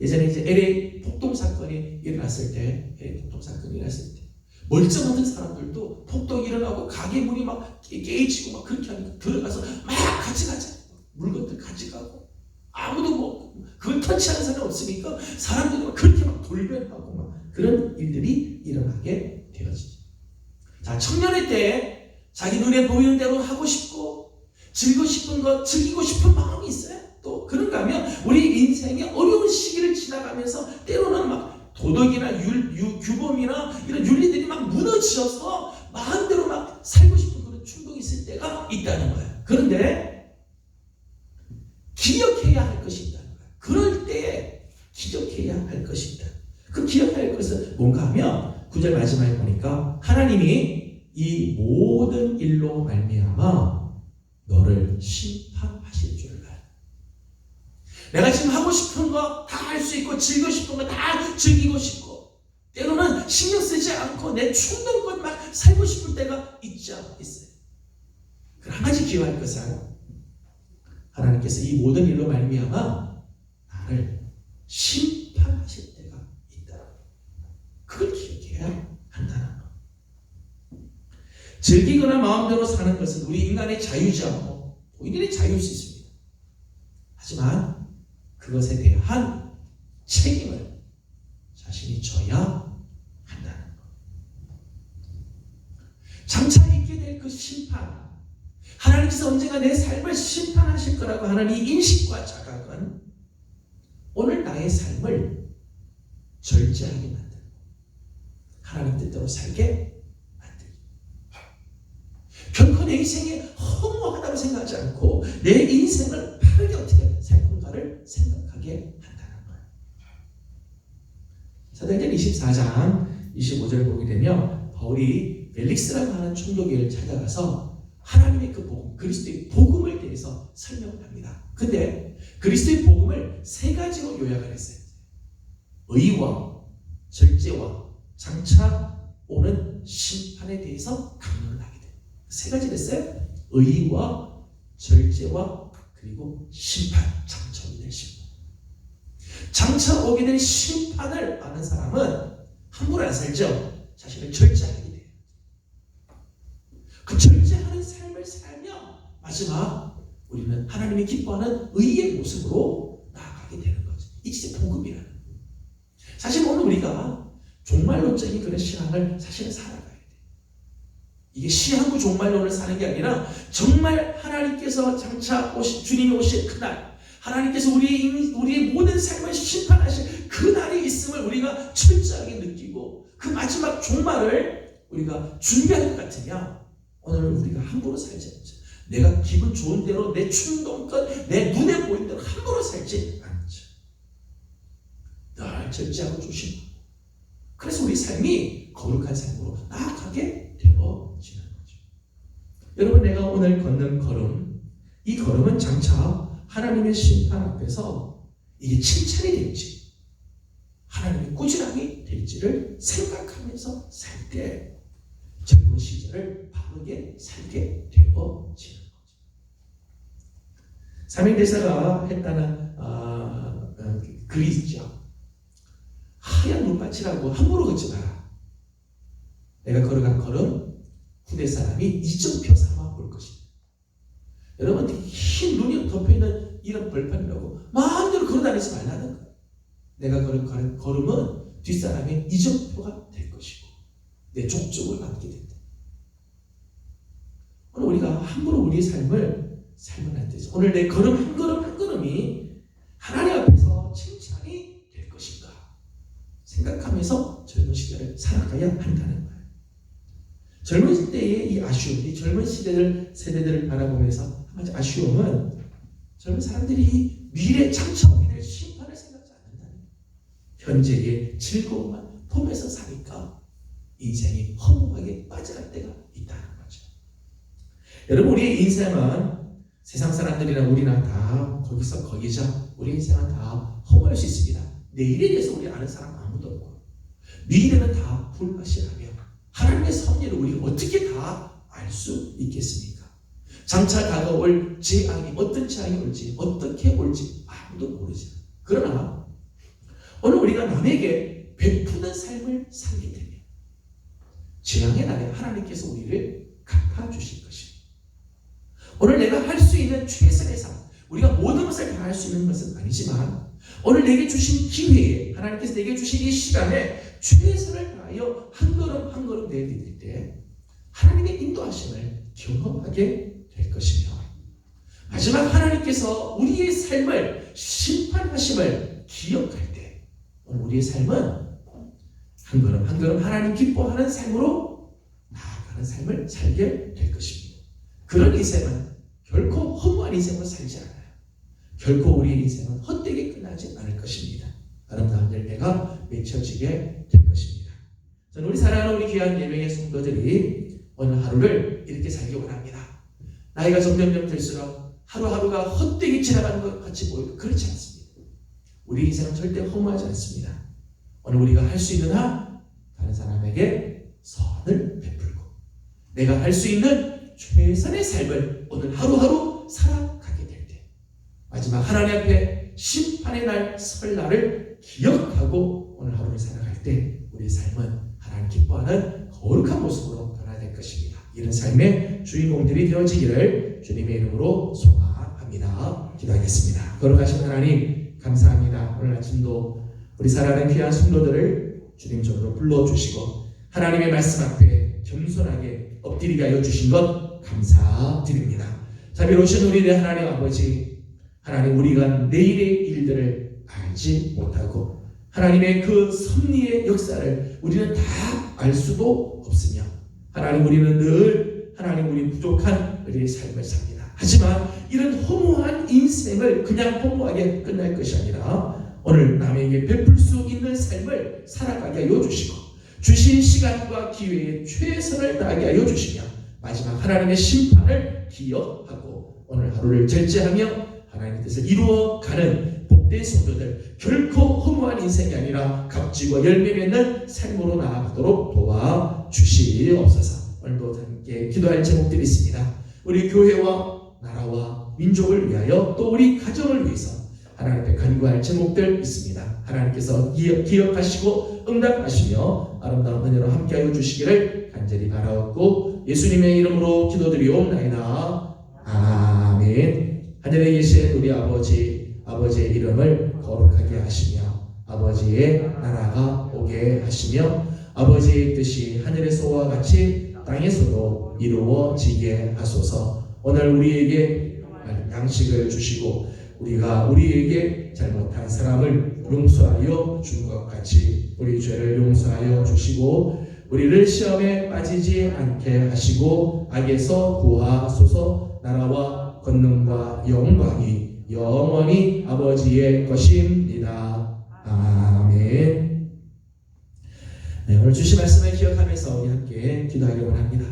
예전에 이제 LA 폭동 사건이 일어났을 때, 멀쩡한 사람들도 폭동이 일어나고 가게 문이 막 깨지고 막 그렇게 하니까 들어가서 막 같이 가자, 물건들 가져가고, 아무도 그걸 터치하는 사람이 없으니까 사람들이 막 그렇게 막 돌변하고 막 그런 일들이 일어나게 되어지죠. 자, 청년의 때 자기 눈에 보이는 대로 하고 싶고 즐기고 싶은 것, 즐기고 싶은 마음이 있어요. 또 그런가 하면 우리 인생의 어려운 시기를 지나가면서 때로는 막 도덕이나 규범이나 이런 윤리들이 막 무너져서 마음대로 막 살고 싶은 그런 충동이 있을 때가 있다는 거예요. 그런데 기억해야 할 것이 있다는 거예요. 그럴 때 기억해야 할 것이 있다. 그 기억해야 할 것은 뭔가 하면 9절 마지막에 보니까 하나님이 이 모든 일로 말미암아 너를 심판하실 줄 알아. 내가 지금 하고 싶은 거 다 할 수 있고 즐기고 싶은 거 다 즐기고 싶고 때로는 신경 쓰지 않고 내 충동껏 막 살고 싶을 때가 있어요. 그럼 한 가지 기억할 것은 하나님께서 이 모든 일로 말미암아 나를 심판하실 때가 있다. 그걸 기억해야 한다는 거. 즐기거나 마음대로 사는 것은 우리 인간의 자유죠. 본인의 자유일 수 있습니다. 하지만 그것에 대한 책임을 자신이 져야 한다는 것. 장차 있게 될 그 심판, 하나님께서 언젠가 내 삶을 심판하실 거라고 하는 이 인식과 자각은 오늘 나의 삶을 절제하게 만들고 하나님 뜻대로 살게 만들고, 결코 내 인생이 허무하다고 생각하지 않고 내 인생을 빠르게 어떻게 살 건가를 생각하게 한다는 거예요. 사도행전 24장 25절을 보게 되면 바울이 벨릭스라고 하는 총독을 찾아가서 하나님의 그 복음, 그리스도의 복음에 대해서 설명을 합니다. 근데 그리스도의 복음을 세 가지로 요약을 했어요. 의와 절제와 장차 오는 심판에 대해서 강론을 하게 돼요. 세 가지를 했어요. 의와 절제와 그리고 심판, 장차 오게 될 심판. 장차 오게 될 심판을 아는 사람은 함부로 안 살죠. 자신을 절제하게 돼요. 그 절제하는 삶을 살며 마지막 우리는 하나님이 기뻐하는 의의 모습으로 나아가게 되는 거죠. 이게 진짜 복음이라는 거예요. 사실 오늘 우리가 종말론적인 그런 신앙을 사실은 살아가야 돼요. 이게 시한부 종말론을 사는 게 아니라 정말 하나님께서 장차 주님이 오실 그날, 하나님께서 우리의 모든 삶을 심판하실 그날이 있음을 우리가 철저하게 느끼고 그 마지막 종말을 우리가 준비할 것 같으면 오늘 우리가 함부로 살지 않죠. 내가 기분 좋은 대로 내 충동껏 내 눈에 보이는 대로 함부로 살지 않죠. 늘 절제하고 조심하고, 그래서 우리 삶이 거룩한 삶으로 나아가게 되어지는 거죠. 여러분, 내가 오늘 걷는 걸음, 이 걸음은 장차 하나님의 심판 앞에서 이게 칭찬이 될지 하나님의 꾸지람이 될지를 생각하면서 살 때 젊은 시절을 바르게 살게 되어지는 거죠. 삼행대사가 했다는 글이 있죠. 하얀 눈밭이라고 함부로 걷지 마라. 내가 걸어간 걸음 후대 사람이 이정표 삼아 볼 것이다. 여러분, 흰 눈이 덮여있는 이런 벌판이라고 마음대로 걸어다니지 말라는 거예요. 내가 걸은 걸음은 뒷사람의 이정표가 될 것이고 내 족적을 남게 된다. 오늘 우리가 함부로 우리의 삶을 살면 안 되죠. 오늘 내 걸음 한 걸음 한 걸음이 하나님 앞에서 칭찬이 될 것인가 생각하면서 젊은 시절을 살아가야 한다는 거예요. 젊은 때의 이 아쉬움, 이 젊은 세대들을 바라보면서 한 가지 아쉬움은 젊은 사람들이 미래 장차 오게 될 심판을 생각하지 않는다는 거예요. 현재의 즐거움만 보면서 사니까 인생이 허무하게 빠져갈 때가 있다는 거죠. 여러분, 우리의 인생은 세상 사람들이나 우리나 다 거기서 거기자. 우리 인생은 다 허무할 수 있습니다. 내일에 대해서 우리 아는 사람 아무도 없고, 미래는 다 불가시하며 하나님의 섭리를 우리가 어떻게 다 알 수 있겠습니까? 장차 다가올 재앙이 어떤 재앙이 올지, 어떻게 올지 아무도 모르지. 그러나 오늘 우리가 남에게 베푸는 삶을 살게 되면 재앙의 날에 하나님께서 우리를 갚아주실 것입니다. 오늘 내가 할 수 있는 최선의 삶, 우리가 모든 것을 다 할 수 있는 것은 아니지만 오늘 내게 주신 기회에, 하나님께서 내게 주신 이 시간에 최선을 다하여 한 걸음 한 걸음 내디딜 때 하나님의 인도하심을 경험하게 될 것이며, 마지막 하나님께서 우리의 삶을 심판하심을 기억할 때 오늘 우리의 삶은 한 걸음 한 걸음 하나님 기뻐하는 삶으로 나아가는 삶을 살게 될 것입니다. 그런 인생은 결코 허무한 인생으로 살지 않아요. 결코 우리의 인생은 헛되게 끝나지 않을 것입니다. 아름다운 열매가 맺혀지게 될 것입니다. 저는 우리 사랑하는 우리 귀한 4명의 성도들이 오늘 하루를 이렇게 살기 원합니다. 나이가 점점 들수록 하루하루가 헛되게 지나가는 것 같이 보여도 그렇지 않습니다. 우리 인생은 절대 허무하지 않습니다. 오늘 우리가 할 수 있는 한 다른 사람에게 선을 베풀고 내가 할 수 있는 최선의 삶을 오늘 하루하루 살아가게 될 때 마지막 하나님 앞에 심판의 날 설날을 기억하고 오늘 하루를 살아갈 때 우리의 삶은 하나님 기뻐하는 거룩한 모습으로 변화될 것입니다. 이런 삶의 주인공들이 되어지기를 주님의 이름으로 소망합니다. 기도하겠습니다. 거룩하신 하나님 감사합니다. 오늘 아침도 우리 사랑하는 귀한 성도들을 주님 전으로 불러주시고 하나님의 말씀 앞에 겸손하게 엎드리게 하여 주신 것 감사드립니다. 자비로우신 우리의 하나님 아버지, 하나님 우리가 내일의 일들을 알지 못하고 하나님의 그 섭리의 역사를 우리는 다 알 수도 없으며 하나님 우리는 늘 하나님 우리 부족한 우리의 삶을 삽니다. 하지만 이런 허무한 인생을 그냥 허무하게 끝날 것이 아니라 오늘 남에게 베풀 수 있는 삶을 살아가게 하여 주시고 주신 시간과 기회에 최선을 다하게 하여 주시며 마지막 하나님의 심판을 기억하고 오늘 하루를 절제하며 하나님의 뜻을 이루어가는 복된 성도들, 결코 허무한 인생이 아니라 값지고 열매 맺는 삶으로 나아가도록 도와주시옵소서. 오늘도 함께 기도할 제목들이 있습니다. 우리 교회와 나라와 민족을 위하여 또 우리 가정을 위해서 하나님 앞에 간구할 제목들 있습니다. 하나님께서 기억하시고 응답하시며 아름다운 은혜로 함께하여 주시기를 간절히 바라옵고 예수님의 이름으로 기도드리옵나이다. 아멘. 하늘에 계신 우리 아버지의 이름을 거룩하게 하시며 아버지의 나라가 오게 하시며 아버지의 뜻이 하늘에서와 같이 땅에서도 이루어지게 하소서. 오늘 우리에게 양식을 주시고 우리가 우리에게 잘못한 사람을 용서하여 준 것 같이 우리 죄를 용서하여 주시고 우리를 시험에 빠지지 않게 하시고 악에서 구하소서. 나라와 권능과 영광이 영원히 아버지의 것입니다. 아멘. 네, 오늘 주신 말씀을 기억하면서 우리 함께 기도하기를 원합니다.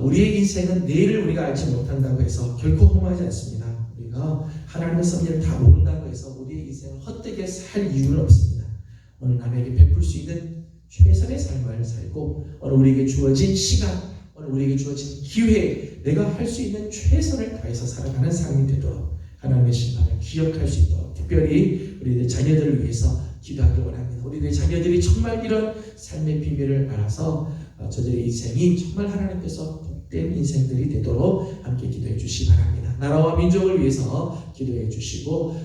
우리의 인생은 내일을 우리가 알지 못한다고 해서 결코 허무하지 않습니다. 우리가 하나님의 섭리를 다 모른다고 해서 우리의 인생을 헛되게 살 이유는 없습니다. 오늘 남에게 베풀 수 있는 최선의 삶을 살고 오늘 우리에게 주어진 시간, 오늘 우리에게 주어진 기회, 내가 할 수 있는 최선을 다해서 살아가는 삶이 되도록 하나님의 심판을 기억할 수 있도록 특별히 우리의 자녀들을 위해서 기도하기 원합니다. 우리의 자녀들이 정말 이런 삶의 비밀을 알아서 저들의 인생이 정말 하나님께서 복된 인생들이 되도록 함께 기도해 주시기 바랍니다. 나라와 민족을 위해서 기도해 주시고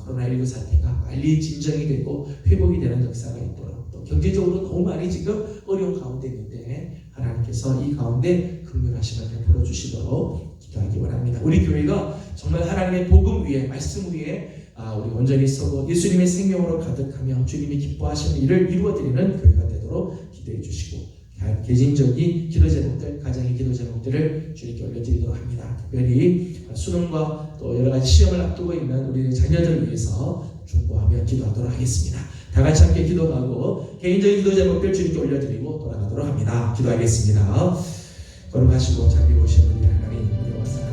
코로나19 사태가 빨리 진정이 되고 회복이 되는 역사가 있도록 또 경제적으로 너무 많이 지금 어려운 가운데 있는데 하나님께서 이 가운데 긍휼하심을 베풀어 주시도록 기도하기 원합니다. 우리 교회가 정말 하나님의 복음 위에 말씀 위에 우리 온전히 서고 예수님의 생명으로 가득하며 주님이 기뻐하시는 일을 이루어드리는 교회가 되도록 기도해 주시고 개인적인 기도 제목들, 가정의 기도 제목들을 주님께 올려드리도록 합니다. 특별히 수능과 또 여러 가지 시험을 앞두고 있는 우리 자녀들을 위해서 중보하며 기도하도록 하겠습니다. 다 같이 함께 기도하고 개인적인 기도 제목들 주님께 올려드리고 돌아가도록 합니다. 기도하겠습니다. 거룩하시고 자비로우신 분이 하나님 은혜와 사랑